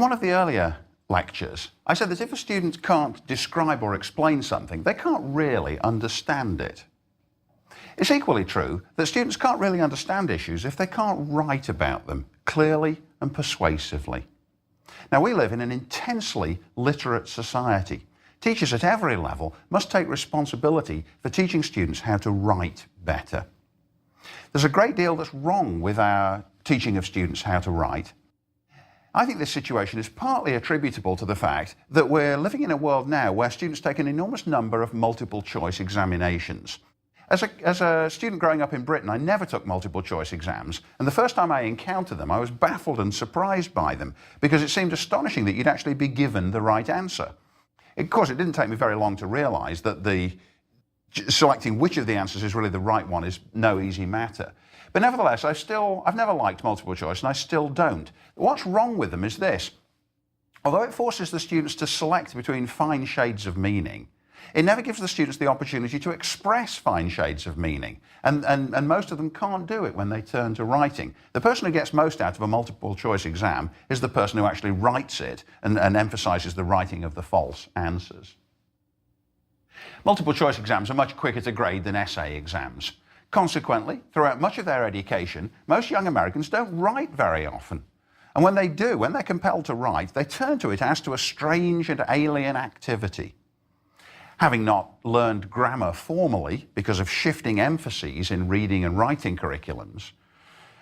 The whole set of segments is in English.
one of the earlier lectures, I said that if a student can't describe or explain something, they can't really understand it. It's equally true that students can't really understand issues if they can't write about them clearly and persuasively. Now, we live in an intensely literate society. Teachers at every level must take responsibility for teaching students how to write better. There's a great deal that's wrong with our teaching of students how to write. I think this situation is partly attributable to the fact that we're living in a world now where students take an enormous number of multiple choice examinations. As a student growing up in Britain, I never took multiple choice exams, and the first time I encountered them, I was baffled and surprised by them because it seemed astonishing that you'd actually be given the right answer. Of course, it didn't take me very long to realise that selecting which of the answers is really the right one is no easy matter. But nevertheless, I've never liked multiple choice, and I still don't. What's wrong with them is this. Although it forces the students to select between fine shades of meaning, it never gives the students the opportunity to express fine shades of meaning. And most of them can't do it when they turn to writing. The person who gets most out of a multiple choice exam is the person who actually writes it and emphasises the writing of the false answers. Multiple choice exams are much quicker to grade than essay exams. Consequently, throughout much of their education, most young Americans don't write very often. And when they do, when they're compelled to write, they turn to it as to a strange and alien activity. Having not learned grammar formally because of shifting emphases in reading and writing curriculums,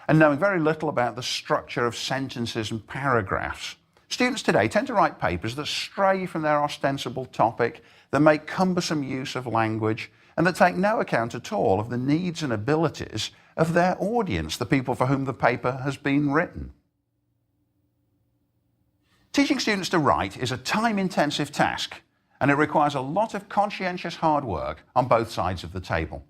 and knowing very little about the structure of sentences and paragraphs, students today tend to write papers that stray from their ostensible topic, that make cumbersome use of language, and that take no account at all of the needs and abilities of their audience, the people for whom the paper has been written. Teaching students to write is a time-intensive task, and it requires a lot of conscientious hard work on both sides of the table,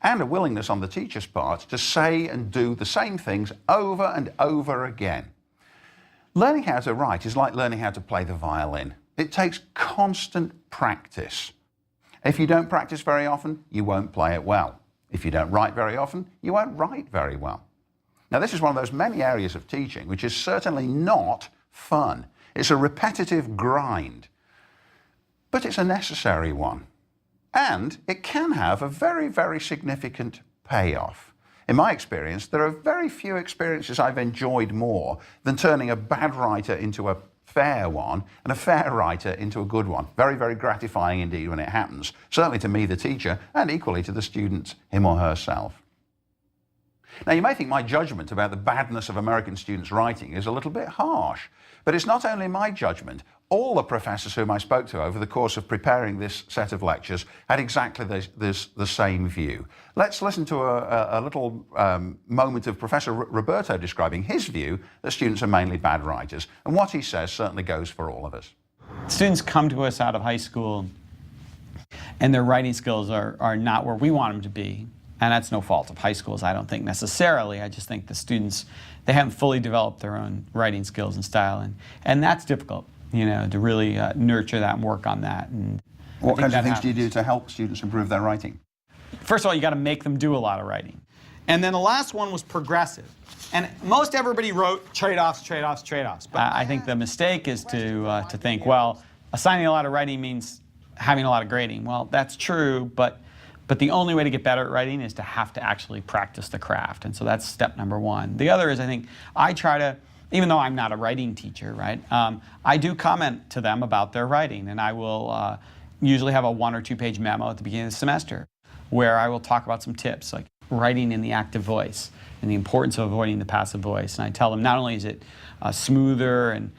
and a willingness on the teacher's part to say and do the same things over and over again. Learning how to write is like learning how to play the violin. It takes constant practice. If you don't practice very often, you won't play it well. If you don't write very often, you won't write very well. Now, this is one of those many areas of teaching which is certainly not fun. It's a repetitive grind, but it's a necessary one. And it can have a very, very significant payoff. In my experience, there are very few experiences I've enjoyed more than turning a bad writer into a fair one and a fair writer into a good one. Very, very gratifying indeed when it happens, certainly to me, the teacher, and equally to the student, him or herself. Now, you may think my judgment about the badness of American students' writing is a little bit harsh, but it's not only my judgment. All the professors whom I spoke to over the course of preparing this set of lectures had exactly the same view. Let's listen to a little moment of Professor Roberto describing his view that students are mainly bad writers, and what he says certainly goes for all of us. Students come to us out of high school, and their writing skills are not where we want them to be. And that's no fault of high schools, I don't think necessarily. I just think the students, they haven't fully developed their own writing skills and style, and that's difficult, you know, to really nurture that and work on that. And what kinds of things do you do to help students improve their writing? First of all, you got to make them do a lot of writing. And then the last one was progressive. And most everybody wrote trade-offs, trade-offs, trade-offs. But I think the mistake is to think, well, assigning a lot of writing means having a lot of grading. Well, that's true, but the only way to get better at writing is to have to actually practice the craft. And so that's step number one. The other is, I think, I try to, even though I'm not a writing teacher, right, I do comment to them about their writing. And I will usually have a 1 or 2 page memo at the beginning of the semester where I will talk about some tips, like writing in the active voice and the importance of avoiding the passive voice. And I tell them not only is it smoother and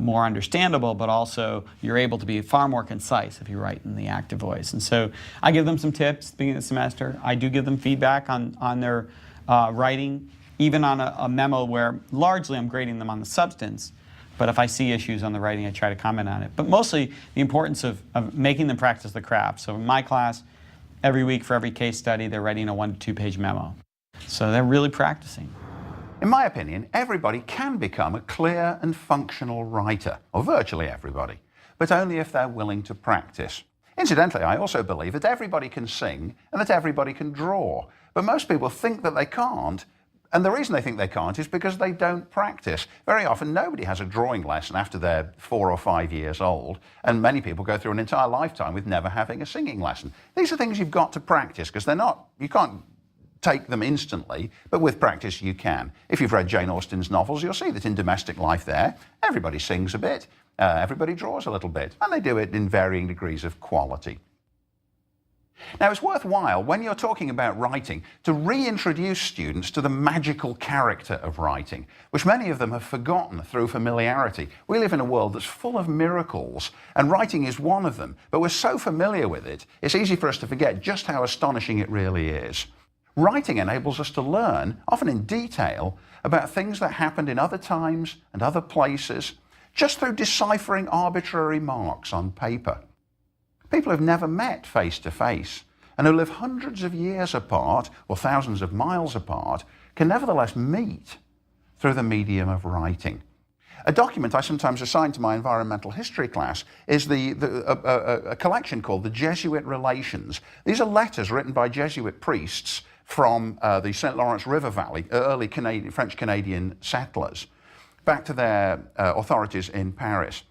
more understandable, but also you're able to be far more concise if you write in the active voice. And so I give them some tips at the beginning of the semester. I do give them feedback on their writing, even on a memo where largely I'm grading them on the substance. But if I see issues on the writing, I try to comment on it. But mostly the importance of making them practice the craft. So in my class, every week for every case study, they're writing a 1 to 2 page memo. So they're really practicing. In my opinion, everybody can become a clear and functional writer, or virtually everybody, but only if they're willing to practice. Incidentally, I also believe that everybody can sing and that everybody can draw, but most people think that they can't And the reason they think they can't is because they don't practice. Very often, nobody has a drawing lesson after they're 4 or 5 years old, and many people go through an entire lifetime with never having a singing lesson. These are things you've got to practice, because you can't take them instantly, but with practice you can. If you've read Jane Austen's novels, you'll see that in domestic life there, everybody sings a bit, everybody draws a little bit, and they do it in varying degrees of quality. Now, it's worthwhile, when you're talking about writing, to reintroduce students to the magical character of writing, which many of them have forgotten through familiarity. We live in a world that's full of miracles, and writing is one of them, but we're so familiar with it, it's easy for us to forget just how astonishing it really is. Writing enables us to learn, often in detail, about things that happened in other times and other places, just through deciphering arbitrary marks on paper. People who've never met face to face and who live hundreds of years apart or thousands of miles apart can nevertheless meet through the medium of writing. A document I sometimes assign to my environmental history class is a collection called the Jesuit Relations. These are letters written by Jesuit priests from the St. Lawrence River Valley, early French-Canadian settlers, back to their authorities in Paris.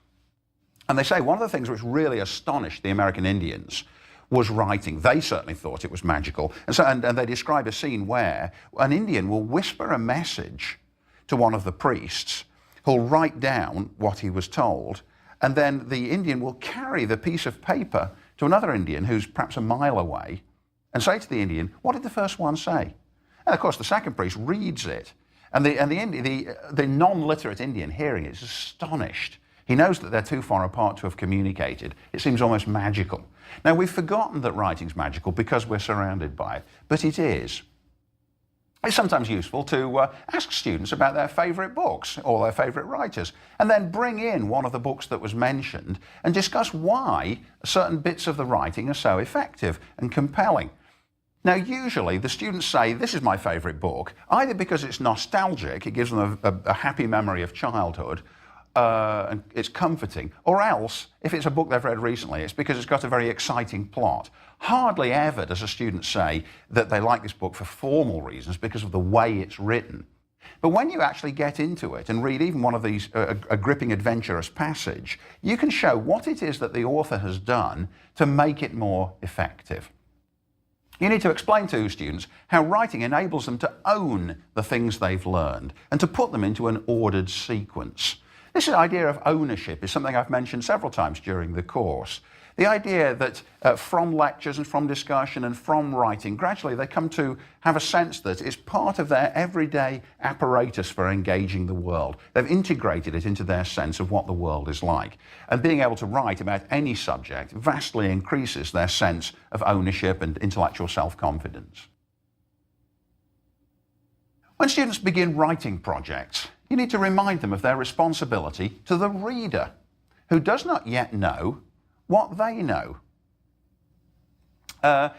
And they say one of the things which really astonished the American Indians was writing. They certainly thought it was magical. And they describe a scene where an Indian will whisper a message to one of the priests who'll write down what he was told, and then the Indian will carry the piece of paper to another Indian who's perhaps a mile away and say to the Indian, "What did the first one say?" And of course the second priest reads it, and the non-literate Indian hearing it is astonished. He knows that they're too far apart to have communicated. It seems almost magical. Now, we've forgotten that writing's magical because we're surrounded by it, but it is. It's sometimes useful to ask students about their favourite books or their favourite writers, and then bring in one of the books that was mentioned and discuss why certain bits of the writing are so effective and compelling. Now, usually the students say, "This is my favourite book," either because it's nostalgic, it gives them a happy memory of childhood, and it's comforting, or else, if it's a book they've read recently, it's because it's got a very exciting plot. Hardly ever does a student say that they like this book for formal reasons because of the way it's written. But when you actually get into it and read even one of these, a gripping, adventurous passage, you can show what it is that the author has done to make it more effective. You need to explain to students how writing enables them to own the things they've learned and to put them into an ordered sequence. This idea of ownership is something I've mentioned several times during the course. The idea that from lectures and from discussion and from writing, gradually they come to have a sense that it's part of their everyday apparatus for engaging the world. They've integrated it into their sense of what the world is like. And being able to write about any subject vastly increases their sense of ownership and intellectual self-confidence. When students begin writing projects, you need to remind them of their responsibility to the reader, who does not yet know what they know.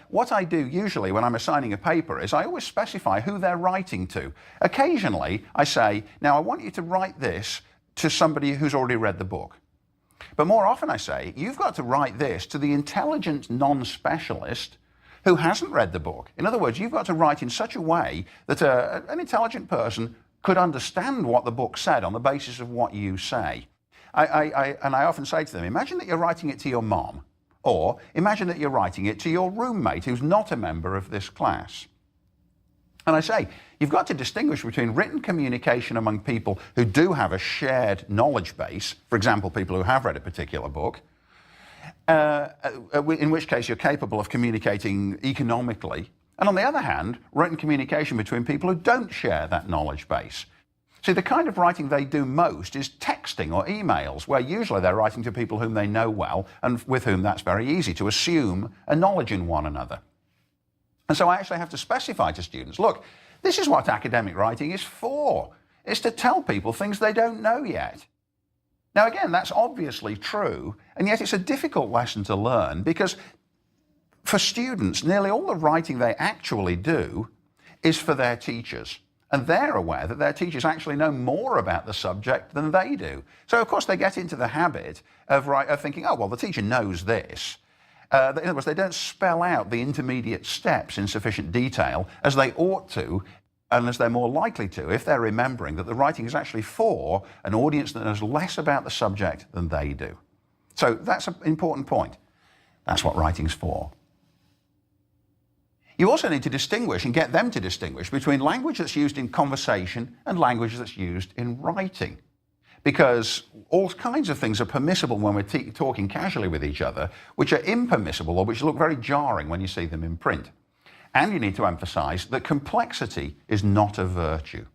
What I do usually when I'm assigning a paper is I always specify who they're writing to. Occasionally I say, "Now I want you to write this to somebody who's already read the book." But more often I say, "You've got to write this to the intelligent non-specialist who hasn't read the book." In other words, you've got to write in such a way that an intelligent person could understand what the book said on the basis of what you say. And I often say to them, imagine that you're writing it to your mom, or imagine that you're writing it to your roommate who's not a member of this class. And I say, you've got to distinguish between written communication among people who do have a shared knowledge base, for example, people who have read a particular book, in which case you're capable of communicating economically, and on the other hand, written communication between people who don't share that knowledge base. See, the kind of writing they do most is texting or emails, where usually they're writing to people whom they know well and with whom that's very easy to assume a knowledge in one another. And so I actually have to specify to students, look, this is what academic writing is for. It's to tell people things they don't know yet. Now again, that's obviously true, and yet it's a difficult lesson to learn because for students, nearly all the writing they actually do is for their teachers. And they're aware that their teachers actually know more about the subject than they do. So of course they get into the habit of thinking, oh, well, the teacher knows this. In other words, they don't spell out the intermediate steps in sufficient detail as they ought to and as they're more likely to if they're remembering that the writing is actually for an audience that knows less about the subject than they do. So that's an important point. That's what writing's for. You also need to distinguish and get them to distinguish between language that's used in conversation and language that's used in writing. Because all kinds of things are permissible when we're talking casually with each other, which are impermissible or which look very jarring when you see them in print. And you need to emphasize that complexity is not a virtue.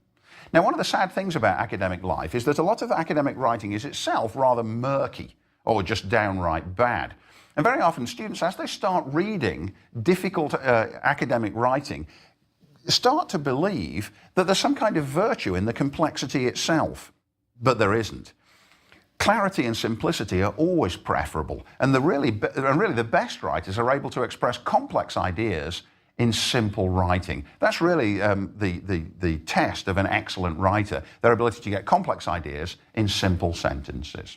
Now, one of the sad things about academic life is that a lot of academic writing is itself rather murky or just downright bad. And very often students, as they start reading difficult academic writing, start to believe that there's some kind of virtue in the complexity itself. But there isn't. Clarity and simplicity are always preferable, and really the best writers are able to express complex ideas in simple writing. That's really the test of an excellent writer, their ability to get complex ideas in simple sentences.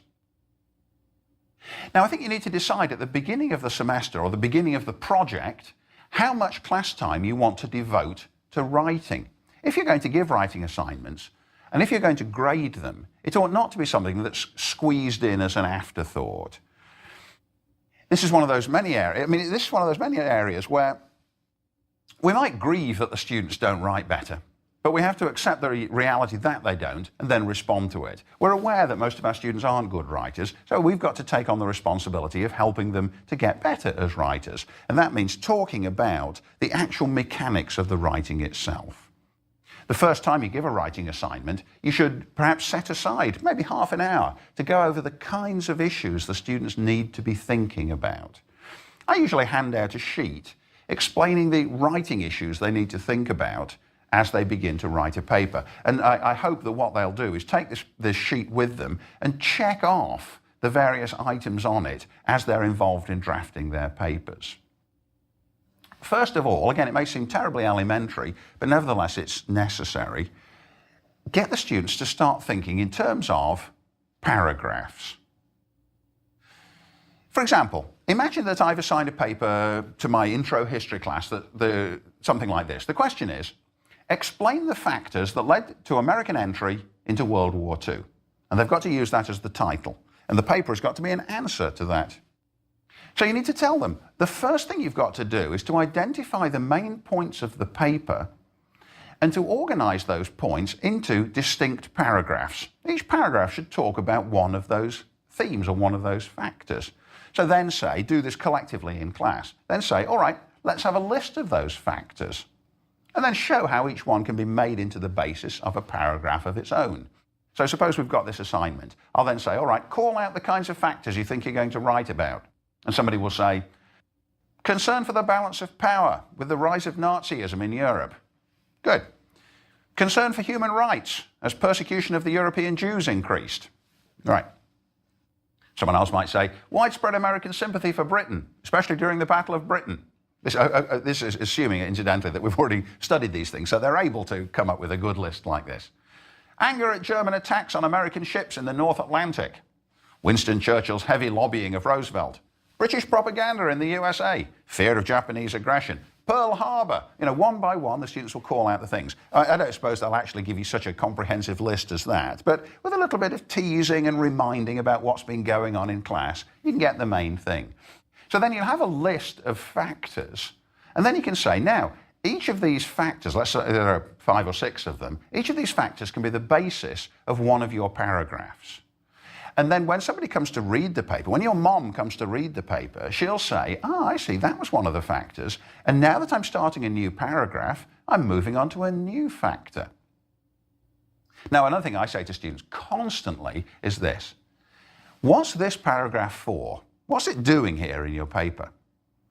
Now, I think you need to decide at the beginning of the semester or the beginning of the project how much class time you want to devote to writing. If you're going to give writing assignments, and if you're going to grade them, it ought not to be something that's squeezed in as an afterthought. This is one of those many areas where we might grieve that the students don't write better, but we have to accept the reality that they don't and then respond to it. We're aware that most of our students aren't good writers, so we've got to take on the responsibility of helping them to get better as writers. And that means talking about the actual mechanics of the writing itself. The first time you give a writing assignment, you should perhaps set aside maybe half an hour to go over the kinds of issues the students need to be thinking about. I usually hand out a sheet explaining the writing issues they need to think about as they begin to write a paper. And I hope that what they'll do is take this sheet with them and check off the various items on it as they're involved in drafting their papers. First of all, again, it may seem terribly elementary, but nevertheless it's necessary. Get the students to start thinking in terms of paragraphs. For example, imagine that I've assigned a paper to my intro history class, something like this. The question is, explain the factors that led to American entry into World War II. And they've got to use that as the title. And the paper has got to be an answer to that. So you need to tell them, the first thing you've got to do is to identify the main points of the paper and to organize those points into distinct paragraphs. Each paragraph should talk about one of those themes or one of those factors. So then say, do this collectively in class. Then say, all right, let's have a list of those factors. And then show how each one can be made into the basis of a paragraph of its own. So suppose we've got this assignment. I'll then say, all right, call out the kinds of factors you think you're going to write about. And somebody will say, concern for the balance of power with the rise of Nazism in Europe. Good. Concern for human rights as persecution of the European Jews increased. Right. Someone else might say, widespread American sympathy for Britain, especially during the Battle of Britain. This is assuming, incidentally, that we've already studied these things, so they're able to come up with a good list like this. Anger at German attacks on American ships in the North Atlantic. Winston Churchill's heavy lobbying of Roosevelt. British propaganda in the USA, fear of Japanese aggression, Pearl Harbor. One by one, the students will call out the things. I don't suppose they'll actually give you such a comprehensive list as that, but with a little bit of teasing and reminding about what's been going on in class, you can get the main thing. So then you'll have a list of factors, and then you can say, now, each of these factors, let's say there are 5 or 6 of them, each of these factors can be the basis of one of your paragraphs. And then when somebody comes to read the paper, when your mom comes to read the paper, she'll say, I see, that was one of the factors. And now that I'm starting a new paragraph, I'm moving on to a new factor. Now, another thing I say to students constantly is this. What's this paragraph for? What's it doing here in your paper?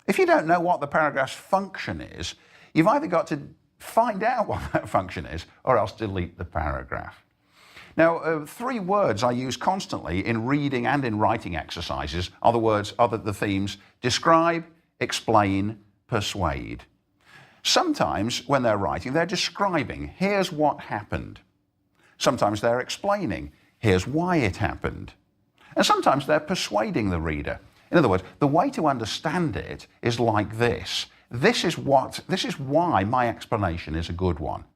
If you don't know what the paragraph's function is, you've either got to find out what that function is or else delete the paragraph. Now, 3 words I use constantly in reading and in writing exercises are the themes describe, explain, persuade. Sometimes when they're writing, they're describing, here's what happened. Sometimes they're explaining, here's why it happened. And sometimes they're persuading the reader. In other words, the way to understand it is like this. This is why my explanation is a good one.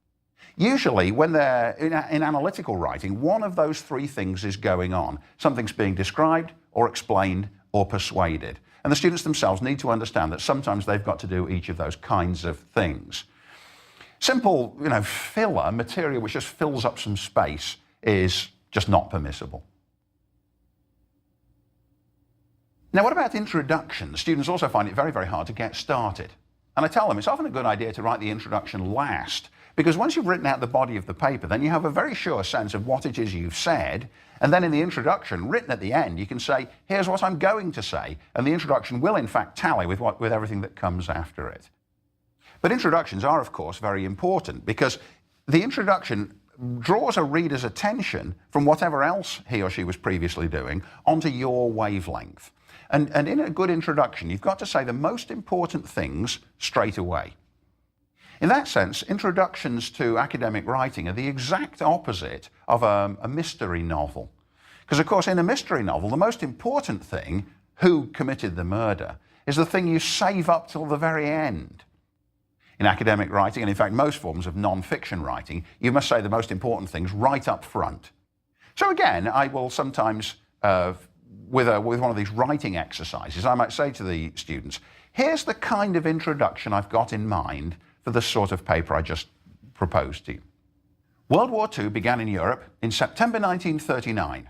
Usually, when they're in analytical writing, one of those three things is going on. Something's being described or explained or persuaded. And the students themselves need to understand that sometimes they've got to do each of those kinds of things. Simple, filler material which just fills up some space is just not permissible. Now, what about introductions? Students also find it very, very hard to get started. And I tell them it's often a good idea to write the introduction last, because once you've written out the body of the paper, then you have a very sure sense of what it is you've said. And then in the introduction, written at the end, you can say, here's what I'm going to say. And the introduction will, in fact, tally with everything that comes after it. But introductions are, of course, very important, because the introduction draws a reader's attention from whatever else he or she was previously doing onto your wavelength. And in a good introduction, you've got to say the most important things straight away. In that sense, introductions to academic writing are the exact opposite of a mystery novel. Because, of course, in a mystery novel, the most important thing, who committed the murder, is the thing you save up till the very end. In academic writing, and in fact most forms of non-fiction writing, you must say the most important things right up front. So again, I will sometimes, with one of these writing exercises, I might say to the students, here's the kind of introduction I've got in mind for the sort of paper I just proposed to you. World War II began in Europe in September 1939,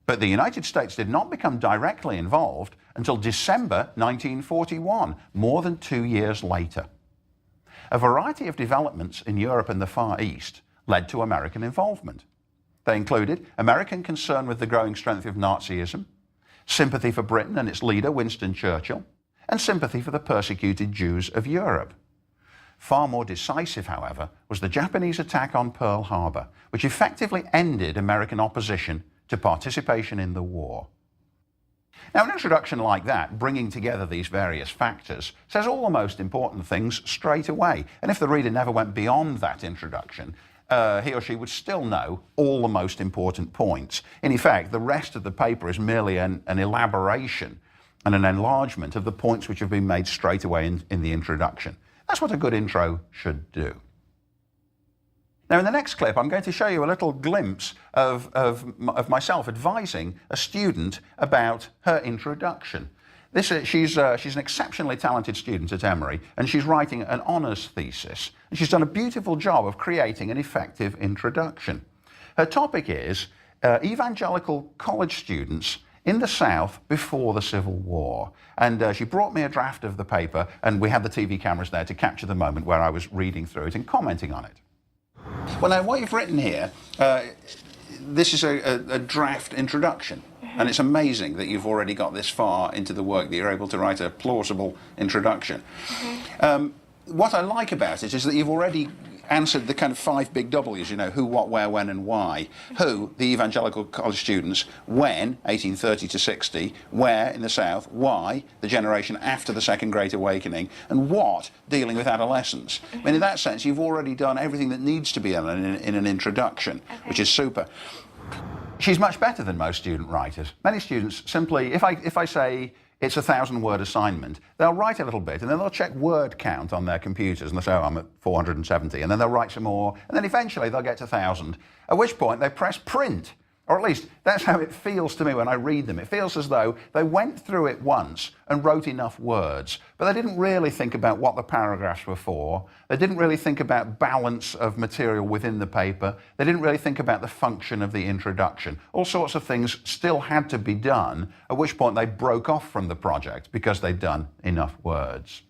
but the United States did not become directly involved until December 1941, more than 2 years later. A variety of developments in Europe and the Far East led to American involvement. They included American concern with the growing strength of Nazism, sympathy for Britain and its leader, Winston Churchill, and sympathy for the persecuted Jews of Europe. Far more decisive, however, was the Japanese attack on Pearl Harbor, which effectively ended American opposition to participation in the war. Now, an introduction like that, bringing together these various factors, says all the most important things straight away. And if the reader never went beyond that introduction, he or she would still know all the most important points. In effect, the rest of the paper is merely an elaboration and an enlargement of the points which have been made straight away in the introduction. That's what a good intro should do. Now, in the next clip, I'm going to show you a little glimpse of myself advising a student about her introduction. She's an exceptionally talented student at Emory, and she's writing an honours thesis. And she's done a beautiful job of creating an effective introduction. Her topic is evangelical college students in the South before the Civil War. And she brought me a draft of the paper, and we had the TV cameras there to capture the moment where I was reading through it and commenting on it. Well, now, what you've written here, this is a draft introduction. And it's amazing that you've already got this far into the work, that you're able to write a plausible introduction. What I like about it is that you've already answered the kind of 5 big W's, who, what, where, when, and why. Who, the evangelical college students, when, 1830 to 60, where, in the South, why, the generation after the Second Great Awakening, and what, dealing with adolescence. I mean, in that sense, you've already done everything that needs to be done in an introduction, which is super. She's much better than most student writers. Many students simply, if I say it's a 1,000-word assignment, they'll write a little bit and then they'll check word count on their computers and they'll say, oh, I'm at 470, and then they'll write some more, and then eventually they'll get to 1,000, at which point they press print. Or at least that's how it feels to me when I read them. It feels as though they went through it once and wrote enough words, but they didn't really think about what the paragraphs were for. They didn't really think about balance of material within the paper. They didn't really think about the function of the introduction. All sorts of things still had to be done, at which point they broke off from the project because they'd done enough words.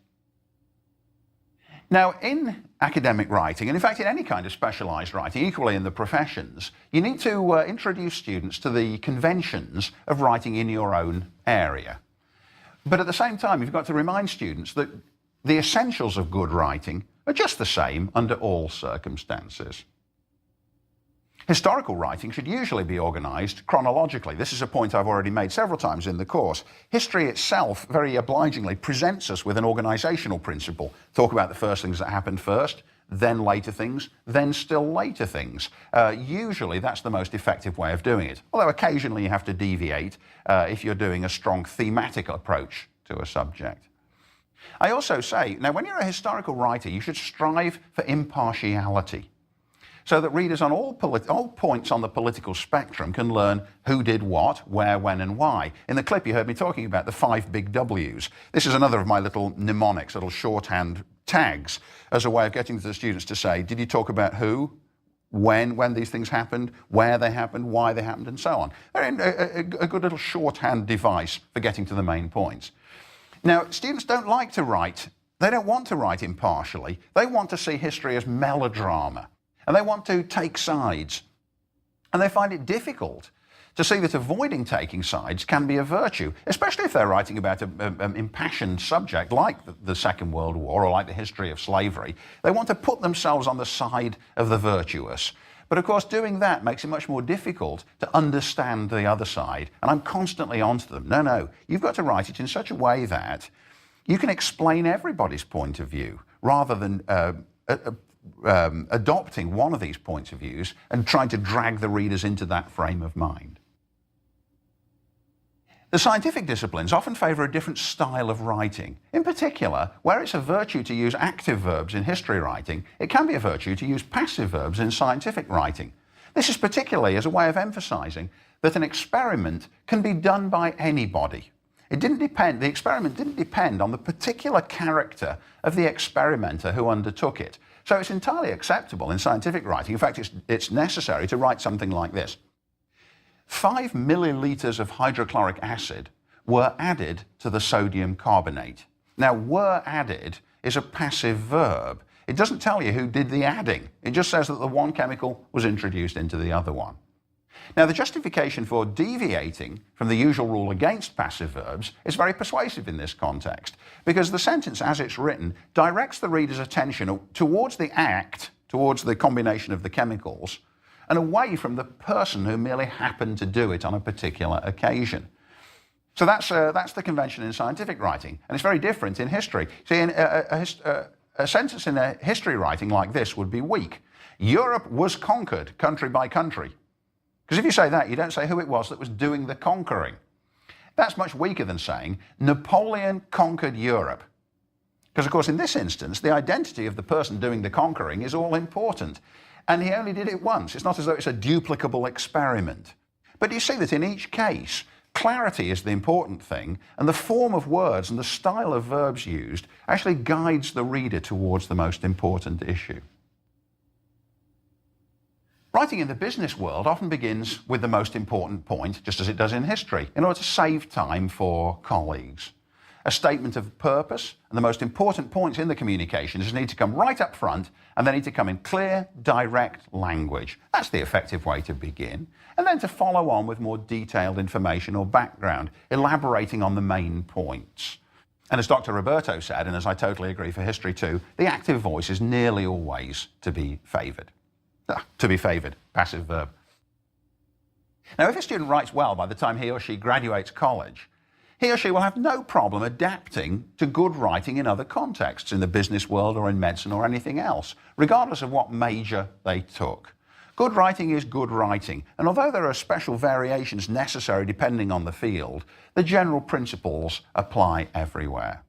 Now, in academic writing, and in fact in any kind of specialised writing, equally in the professions, you need to introduce students to the conventions of writing in your own area. But at the same time, you've got to remind students that the essentials of good writing are just the same under all circumstances. Historical writing should usually be organised chronologically. This is a point I've already made several times in the course. History itself, very obligingly, presents us with an organisational principle. Talk about the first things that happened first, then later things, then still later things. Usually that's the most effective way of doing it, although occasionally you have to deviate if you're doing a strong thematic approach to a subject. I also say, now when you're a historical writer, you should strive for impartiality. so that readers on all points on the political spectrum can learn who did what, where, when, and why. In the clip, you heard me talking about the 5 big W's. This is another of my little mnemonics, little shorthand tags, as a way of getting the students to say, did you talk about who, when these things happened, where they happened, why they happened, and so on. They're a good little shorthand device for getting to the main points. Now, students don't like to write. They don't want to write impartially. They want to see history as melodrama, and they want to take sides. And they find it difficult to see that avoiding taking sides can be a virtue, especially if they're writing about an impassioned subject like the Second World War or like the history of slavery. They want to put themselves on the side of the virtuous. But of course, doing that makes it much more difficult to understand the other side. And I'm constantly onto them. No, you've got to write it in such a way that you can explain everybody's point of view rather than adopting one of these points of views and trying to drag the readers into that frame of mind. The scientific disciplines often favour a different style of writing. In particular, where it's a virtue to use active verbs in history writing, it can be a virtue to use passive verbs in scientific writing. This is particularly as a way of emphasising that an experiment can be done by anybody. The experiment didn't depend on the particular character of the experimenter who undertook it. So it's entirely acceptable in scientific writing. In fact, it's necessary to write something like this. 5 millilitres of hydrochloric acid were added to the sodium carbonate. Now, were added is a passive verb. It doesn't tell you who did the adding. It just says that the one chemical was introduced into the other one. Now, the justification for deviating from the usual rule against passive verbs is very persuasive in this context, because the sentence as it's written directs the reader's attention towards the act, towards the combination of the chemicals, and away from the person who merely happened to do it on a particular occasion. So that's the convention in scientific writing, and it's very different in history. See, a sentence in a history writing like this would be weak. Europe was conquered country by country. Because if you say that, you don't say who it was that was doing the conquering. That's much weaker than saying Napoleon conquered Europe. Because, of course, in this instance, the identity of the person doing the conquering is all important. And he only did it once. It's not as though it's a duplicable experiment. But you see that in each case, clarity is the important thing, and the form of words and the style of verbs used actually guides the reader towards the most important issue. Writing in the business world often begins with the most important point, just as it does in history, in order to save time for colleagues. A statement of purpose and the most important points in the communications need to come right up front, and they need to come in clear, direct language. That's the effective way to begin. And then to follow on with more detailed information or background, elaborating on the main points. And as Dr. Roberto said, and as I totally agree for history too, the active voice is nearly always to be favoured. Passive verb. Now, if a student writes well by the time he or she graduates college, he or she will have no problem adapting to good writing in other contexts, in the business world or in medicine or anything else, regardless of what major they took. Good writing is good writing, and although there are special variations necessary depending on the field, the general principles apply everywhere.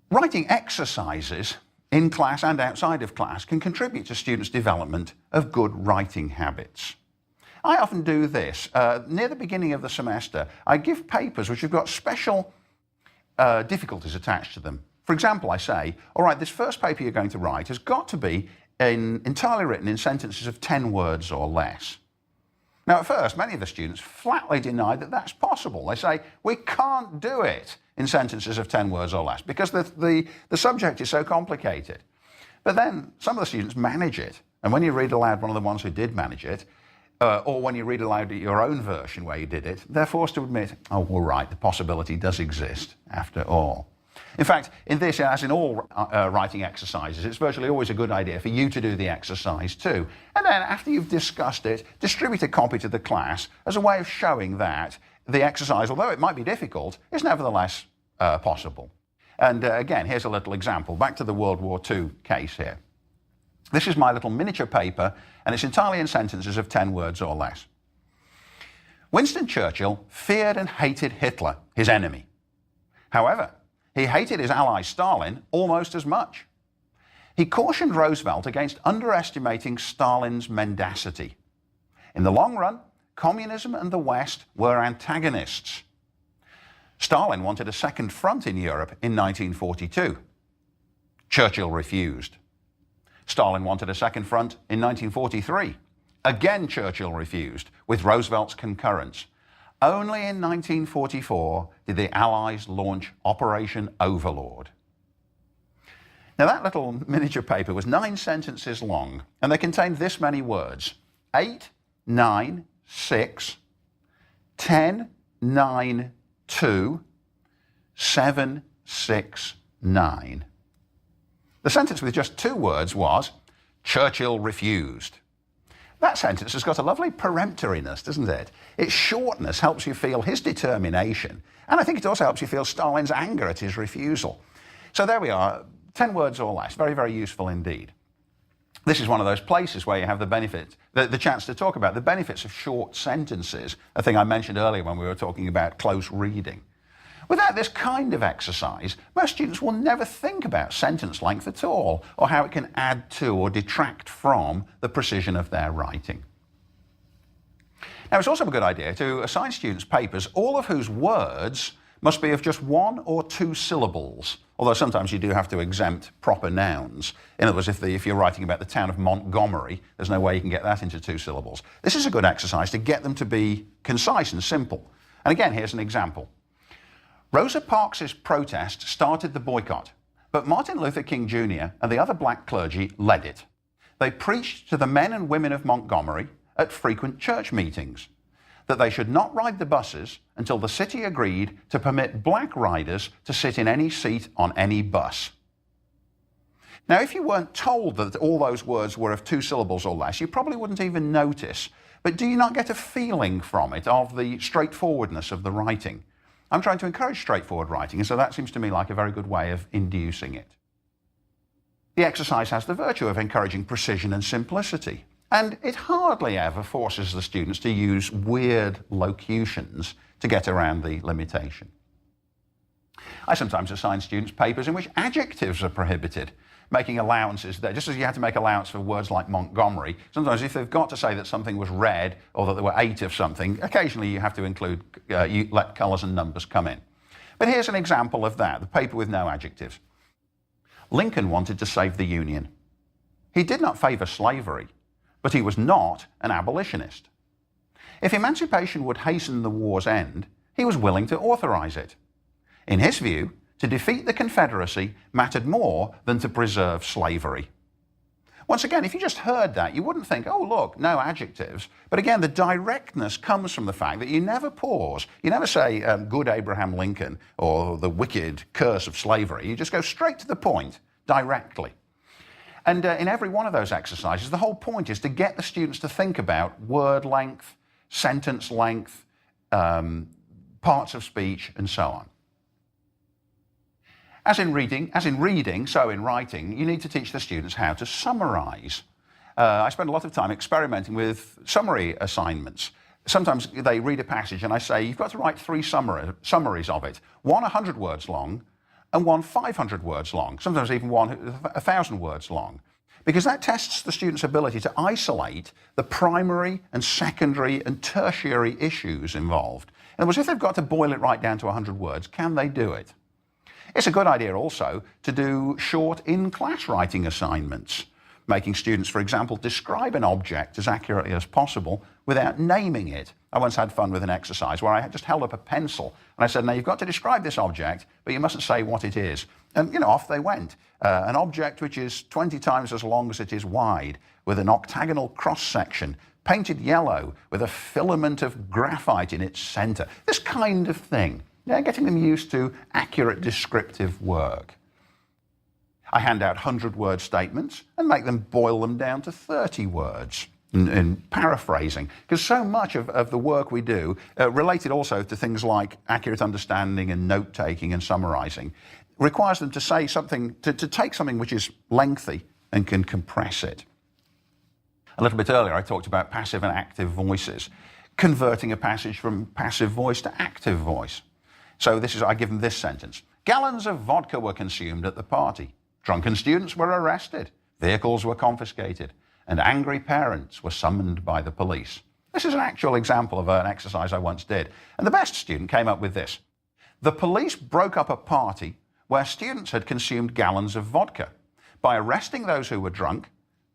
Writing exercises in class and outside of class can contribute to students' development of good writing habits. I often do this. Near the beginning of the semester, I give papers which have got special difficulties attached to them. For example, I say, all right, this first paper you're going to write has got to be entirely written in sentences of 10 words or less. Now, at first, many of the students flatly deny that that's possible. They say, we can't do it in sentences of 10 words or less because the subject is so complicated. But then some of the students manage it. And when you read aloud one of the ones who did manage it, or when you read aloud your own version where you did it, they're forced to admit, oh, all right, the possibility does exist after all. In fact, in this, as in all writing exercises, it's virtually always a good idea for you to do the exercise too. And then after you've discussed it, distribute a copy to the class as a way of showing that the exercise, although it might be difficult, is nevertheless possible. And again, here's a little example. Back to the World War II case here. This is my little miniature paper, and it's entirely in sentences of 10 words or less. Winston Churchill feared and hated Hitler, his enemy. However, he hated his ally Stalin almost as much. He cautioned Roosevelt against underestimating Stalin's mendacity. In the long run, communism and the West were antagonists. Stalin wanted a second front in Europe in 1942. Churchill refused. Stalin wanted a second front in 1943. Again, Churchill refused, with Roosevelt's concurrence. Only in 1944 did the Allies launch Operation Overlord. Now, that little miniature paper was 9 sentences long, and they contained this many words: 8, 9, 6, 10, 9, 2, 7, 6, 9. The sentence with just 2 words was, Churchill refused. That sentence has got a lovely peremptoriness, doesn't it? Its shortness helps you feel his determination, and I think it also helps you feel Stalin's anger at his refusal. So there we are, 10 words or less, very, very useful indeed. This is one of those places where you have the chance to talk about the benefits of short sentences, a thing I mentioned earlier when we were talking about close reading. Without this kind of exercise, most students will never think about sentence length at all, or how it can add to or detract from the precision of their writing. Now, it's also a good idea to assign students papers, all of whose words must be of just 1 or 2 syllables, although sometimes you do have to exempt proper nouns. In other words, if you're writing about the town of Montgomery, there's no way you can get that into 2 syllables. This is a good exercise to get them to be concise and simple. And again, here's an example. Rosa Parks' protest started the boycott, but Martin Luther King Jr. and the other black clergy led it. They preached to the men and women of Montgomery at frequent church meetings that they should not ride the buses until the city agreed to permit black riders to sit in any seat on any bus. Now, if you weren't told that all those words were of 2 syllables or less, you probably wouldn't even notice. But do you not get a feeling from it of the straightforwardness of the writing? I'm trying to encourage straightforward writing, and so that seems to me like a very good way of inducing it. The exercise has the virtue of encouraging precision and simplicity, and it hardly ever forces the students to use weird locutions to get around the limitation. I sometimes assign students papers in which adjectives are prohibited, making allowances there. Just as you had to make allowance for words like Montgomery, sometimes if they've got to say that something was red or that there were 8 of something, occasionally you have to include, you let colours and numbers come in. But here's an example of that, the paper with no adjectives. Lincoln wanted to save the Union. He did not favour slavery, but he was not an abolitionist. If emancipation would hasten the war's end, he was willing to authorise it. In his view, to defeat the Confederacy mattered more than to preserve slavery. Once again, if you just heard that, you wouldn't think, oh, look, no adjectives. But again, the directness comes from the fact that you never pause. You never say, good Abraham Lincoln, or the wicked curse of slavery. You just go straight to the point, directly. And in every one of those exercises, the whole point is to get the students to think about word length, sentence length, parts of speech, and so on. As in reading, so in writing, you need to teach the students how to summarize. I spend a lot of time experimenting with summary assignments. Sometimes they read a passage and I say, you've got to write 3 summaries of it. One 100 words long and one 500 words long, sometimes even one 1,000 words long. Because that tests the student's ability to isolate the primary and secondary and tertiary issues involved. In other words, if they've got to boil it right down to 100 words, can they do it? It's a good idea also to do short in-class writing assignments, making students, for example, describe an object as accurately as possible without naming it. I once had fun with an exercise where I just held up a pencil and I said, now you've got to describe this object, but you mustn't say what it is. And, off they went. An object which is 20 times as long as it is wide, with an octagonal cross-section, painted yellow, with a filament of graphite in its center. This kind of thing. Yeah, getting them used to accurate descriptive work. I hand out 100-word statements and make them boil them down to 30 words in paraphrasing, because so much of the work we do, related also to things like accurate understanding and note-taking and summarizing, requires them to say something, to take something which is lengthy and can compress it. A little bit earlier I talked about passive and active voices, converting a passage from passive voice to active voice. So I give them this sentence. Gallons of vodka were consumed at the party. Drunken students were arrested, vehicles were confiscated, and angry parents were summoned by the police. This is an actual example of an exercise I once did, and the best student came up with this. The police broke up a party where students had consumed gallons of vodka by arresting those who were drunk,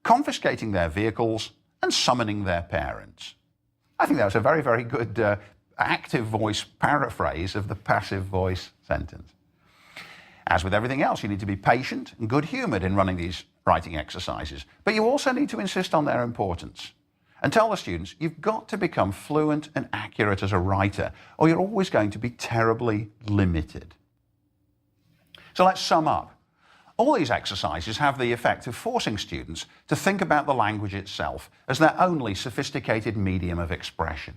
confiscating their vehicles, and summoning their parents. I think that was a very, very good active voice paraphrase of the passive voice sentence. As with everything else, you need to be patient and good-humoured in running these writing exercises, but you also need to insist on their importance and tell the students you've got to become fluent and accurate as a writer, or you're always going to be terribly limited. So let's sum up. All these exercises have the effect of forcing students to think about the language itself as their only sophisticated medium of expression.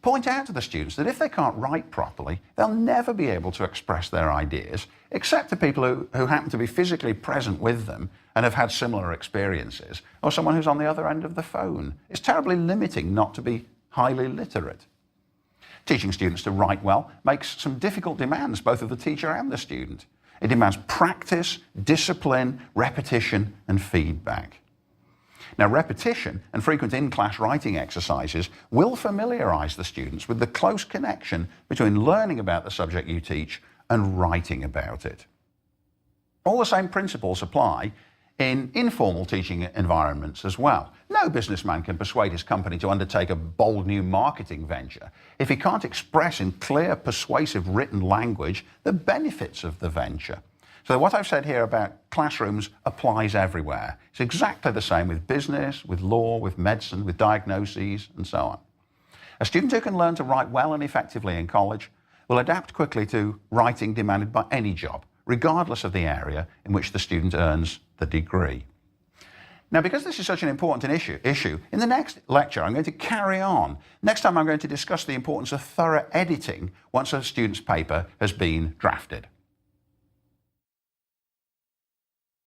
Point out to the students that if they can't write properly, they'll never be able to express their ideas, except to people who happen to be physically present with them and have had similar experiences, or someone who's on the other end of the phone. It's terribly limiting not to be highly literate. Teaching students to write well makes some difficult demands, both of the teacher and the student. It demands practice, discipline, repetition, and feedback. Now, repetition and frequent in-class writing exercises will familiarise the students with the close connection between learning about the subject you teach and writing about it. All the same principles apply in informal teaching environments as well. No businessman can persuade his company to undertake a bold new marketing venture if he can't express in clear, persuasive written language the benefits of the venture. So what I've said here about classrooms applies everywhere. It's exactly the same with business, with law, with medicine, with diagnoses, and so on. A student who can learn to write well and effectively in college will adapt quickly to writing demanded by any job, regardless of the area in which the student earns the degree. Now, because this is such an important issue, in the next lecture I'm going to carry on. Next time I'm going to discuss the importance of thorough editing once a student's paper has been drafted.